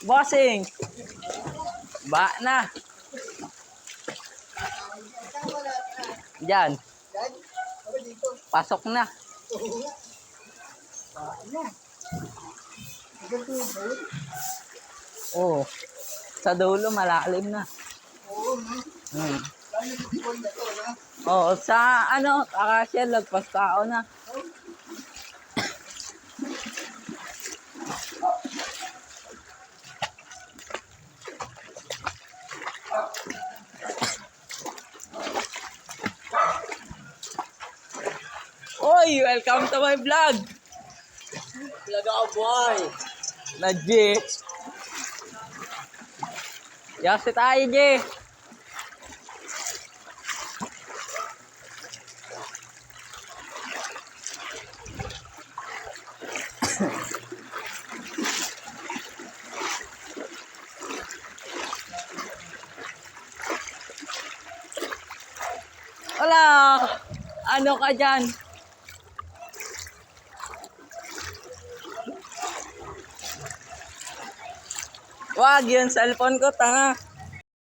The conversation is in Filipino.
Bossing. Ba na. Diyan. Pasok na. Oo. Sa dulo, malalim na. Oo, sa ano, akasya, lagpas tao na. Oy, welcome to my vlog. Vlog ako, boy. Na G. Yasi tayo, G. Wala. Ano ka dyan? Wag, yung cellphone ko, tanga.